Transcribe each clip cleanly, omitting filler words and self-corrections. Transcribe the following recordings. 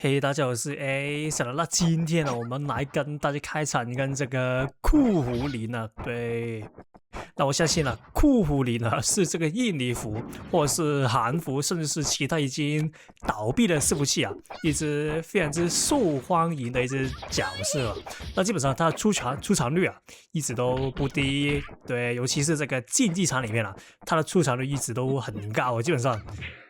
嘿，大家好，我是 A。那今天呢，我們來跟大家開場跟這個酷狐狸呢，對。那我相信呢，酷狐狸呢是這個印尼服或者是韓服，甚至是其他已經倒閉的伺服器啊，一直非常之受歡迎的一隻角色。那基本上它的出場率啊一直都不低，對，尤其是這個競技場裡面啊，它的出場率一直都很高。基本上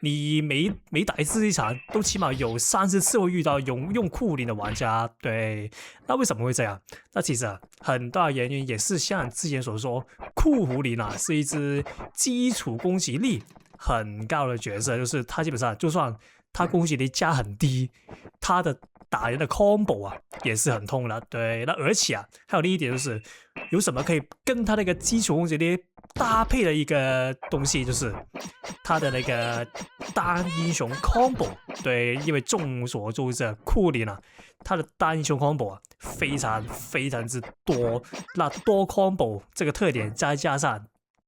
你每打一次一場，都起碼有30次會遇到用酷狐狸的玩家。對，那為什麼會這樣？那其實啊，很大原因也是像之前所說，酷狐狸呢是一隻基礎攻擊力很高的角色，就是他基本上就算他攻擊力加很低，他的打人的 combo 啊也是很痛的。对，那而且啊，還有另一點就是有什麼可以跟他那個基礎攻擊力搭配的一個東西，就是他的那個單英雄 combo。對，因為眾所周知，酷狐狸呢，他的單英雄 combo 啊非常之多。那多 combo 這個特點，再加上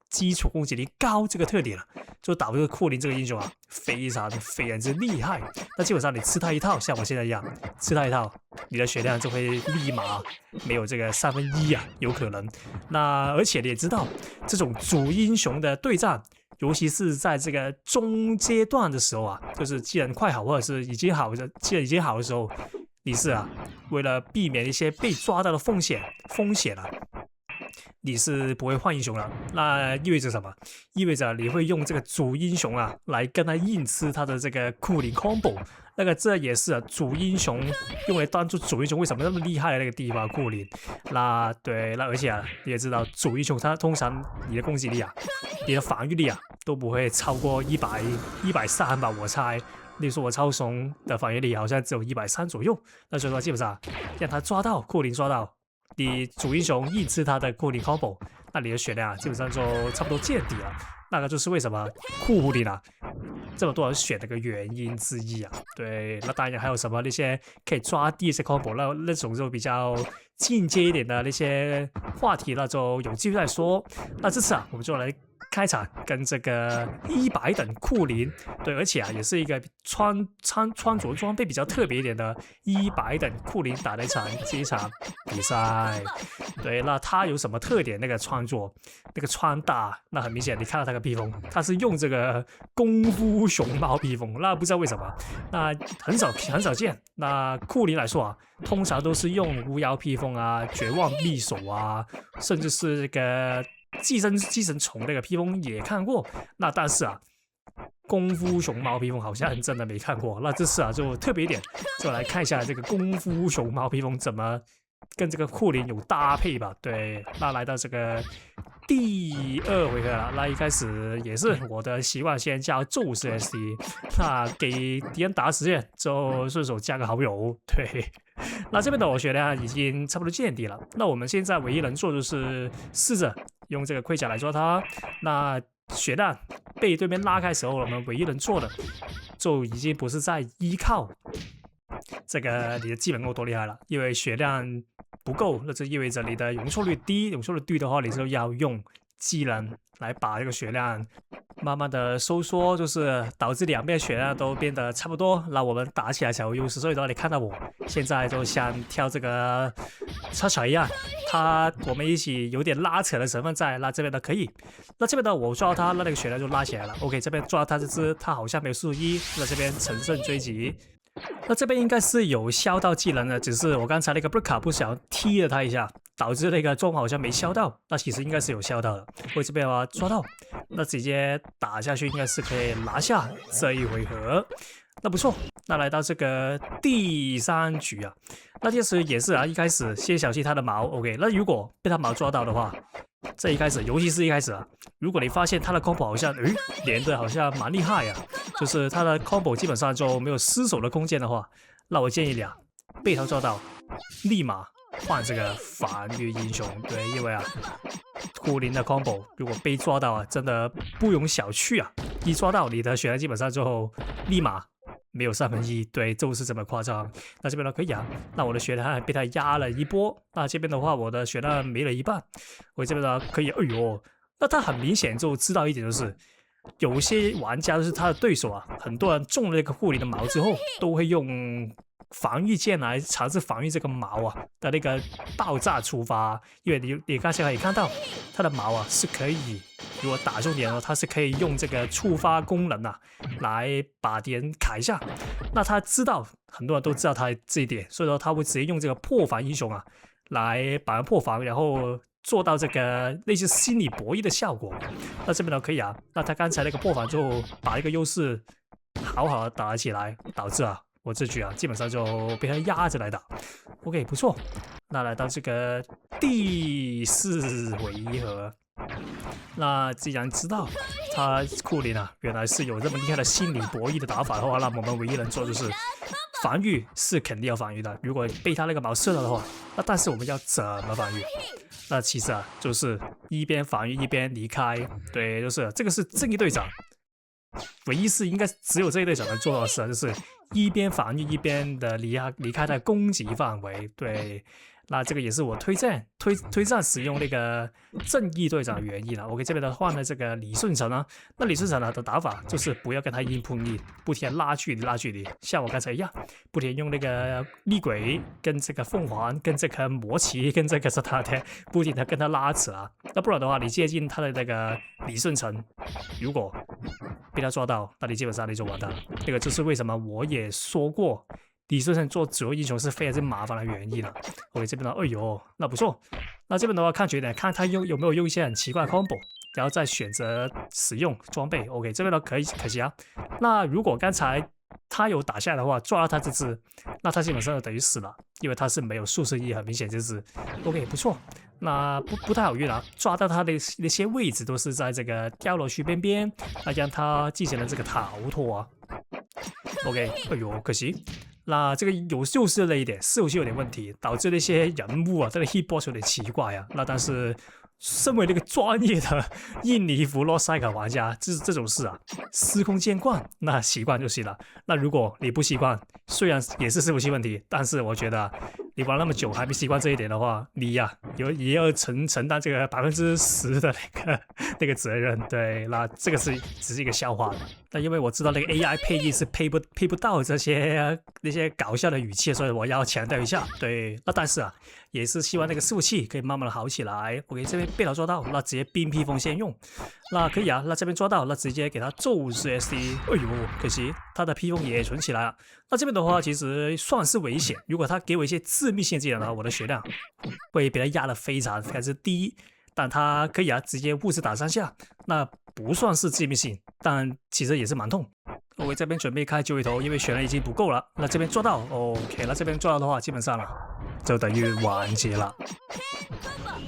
基礎攻擊力高這個特點啊，就導致酷狐狸這個英雄啊非常之厲害。那基本上你吃他一套，像我現在一樣吃他一套，你的血量就會立馬沒有這個1/3啊，有可能。那而且你也知道，這種主英雄的對戰，尤其是在這個中階段的時候啊，就是技能快好或者是已經好的時候，你是啊為了避免一些被抓到的風險啊，你是不會換英雄了。那意味着什麼？意味着你會用這個主英雄啊來跟他硬吃他的這個酷狐狸 combo。那個這也是啊主英雄用來當做主英雄為什麼那麼厲害的那個地方，酷狐狸。那對，那而且啊你也知道，主英雄他通常你的攻擊力啊，你的防禦力啊都不會超過130吧，我猜。例如說我超雄的防禦力好像只有130左右，那所以說基本上讓他抓到酷狐狸抓到。你主英雄硬吃他的酷狐狸 combo， 那你的血量基本上就差不多見底了。那個就是為什麼酷狐狸呢這麼多人選的個原因之一啊。對，那當然還有什麼那些可以抓地一些 combo， 那種就比較進階一點的那些話題，那就有機會再說。那這次啊，我們就來開場跟這個100等酷狐狸，對，而且啊也是一個穿着裝備比較特別一點的100等酷狐狸打的這一場比賽。對，那他有什麼特點？那個穿着，那個穿搭，那很明顯，你看到他的披風，他是用這個功夫熊貓披風，那不知道為什麼，那很少見。那酷狐狸來說啊，通常都是用巫妖披風啊、絕望匕首啊，甚至是這個寄生蟲那個披風也看過。那但是啊，功夫熊貓披風好像真的沒看過。那這次啊就特別一點，就來看一下這個功夫熊貓披風怎麼跟這個酷狐狸有搭配吧。对，那來到這個第2回合了，那一開始也是我的習慣，先加宙斯 SD， 那給敵人打時間就順手加個好友。對，那這邊的我血量已經差不多見底了。那我們現在唯一能做就是試着用這個盔甲來抓他。那血量被對面拉開的時候，我們唯一能做的就已經不是在依靠這個你的技能夠多厲害了，因為血量不夠，那就意味着你的容錯率低。容錯率低的話，你就要用技能來把這個血量慢慢的收縮，就是導致兩邊血量都變得差不多，那我們打起來才有優勢。所以說你看到我現在就像跳這個叉叉一樣，我們一起有點拉扯的成分在。那這邊的可以，那這邊的我抓到他，那個血量就拉起來了。OK， 這邊抓到他這隻，他好像沒有41，那這邊乘勝追擊。那這邊應該是有消到技能的，只是我剛才那個布卡不小心踢了他一下，導致那個狀況好像沒消到。那其實應該是有消到的，我這邊啊抓到，那直接打下去應該是可以拿下這一回合。那不錯，那來到這個第3局啊，那其實也是啊，一開始先小心他的矛。OK， 那如果被他矛抓到的話，這一開始，尤其是一開始啊，如果你發現他的 combo 好像連的好像蠻厲害啊，就是他的 combo 基本上就沒有失手的空間的話，那我建議你啊，被他抓到，立馬換這個防禦英雄。對，因為啊，酷狐狸的 combo 如果被抓到啊，真的不容小覷啊，一抓到你的血量基本上就立馬沒有1/3，對，就是這麼誇張。那這邊呢可以啊，那我的血量還被他壓了一波。那這邊的話，我的血量沒了一半。我這邊呢可以，哎呦，那他很明顯就知道一點，就是有些玩家就是他的對手啊，很多人中了這個酷狐狸的矛之後，都會用防禦鍵來嘗試防禦這個矛啊的那個爆炸觸發，因為你剛才可以看到它的矛啊是可以，如果打中敵人，它是可以用這個觸發功能啊來把敵人砍下。那他知道，很多人都知道他這一點，所以說他會直接用這個破防英雄啊來把人破防，然後做到這個類似心理博弈的效果。那這邊呢可以啊，那他剛才那個破防就把一個優勢好好的打起來，導致啊我這局啊基本上就被他壓着來打。OK， 不錯。那來到這個第4回合，那既然知道他庫林啊原來是有這麼厲害的心理博弈的打法的話，那我們唯一能做就是防禦是肯定要防禦的。如果被他那個矛射到的話，那但是我們要怎麼防禦？那其實啊就是一邊防禦一邊離開。對，就是這個是正義隊長。唯一是應該只有這一隊長能做到的事啊，就是一邊防禦一邊的離開他的攻擊範圍。對，那這個也是我推薦使用那個正義隊長的原因了。OK， 這邊的話呢，這個李舜臣啊，那李舜臣的打法就是不要跟他硬碰硬，不停拉距離，像我剛才一樣，不停用那個厲鬼跟這個鳳凰跟這個魔奇跟這個是他的，不停的跟他拉扯啊。那不然的話，你接近他的那個李舜臣，如果被他抓到，那你基本上你就完蛋了。这個就是為什麼我也說過，李舜臣做主流英雄是非常之麻煩的原因了。OK， 這邊呢，哎呦，那不錯。那這邊的話，看決定看他有沒有用一些很奇怪的 combo， 然後再選擇使用裝備。OK， 這邊呢可惜啊。那如果剛才他有打下來的話，抓到他這隻，那他基本上就等於死了，因為他是沒有術士一很明顯這隻。OK， 不錯。那不太好運啊，抓到他的那些位置都是在這個掉落區邊邊，那讓他進行了這個逃脫啊。OK， 哎呦，可惜。那這個就是那一點，伺服器有點問題，導致那些人物啊，這個 hitbox 有點奇怪啊。那但是身為那個專業的印尼服 Lost Cycle 玩家，這種事啊，司空見慣，那習慣就行了。那如果你不習慣，雖然也是伺服器問題，但是我覺得你玩那麼久還沒習慣這一點的話，你呀、也要承擔這個10%的那個責任。對，那這個只是一個笑話的。那因為我知道那個 AI 配音是配不到那些搞笑的語氣，所以我要強調一下。對，那但是啊，也是希望那個伺服器可以慢慢的好起來。OK， 這邊被他抓到，那直接冰披風先用，那可以啊。那這邊抓到，那直接給他咒術 SD。哎呦，可惜他的披風也存起來了。那這邊的話其實算是危險，如果他給我一些致命性技能的話，我的血量會被他壓得非常之低。但他可以啊，直接物質打3下，那不算是致命性，但其實也是蠻痛。我這邊準備開9尾頭，因為血量已經不夠了。那這邊抓到 ，OK， 那這邊抓到的話，基本上了就等於完結了。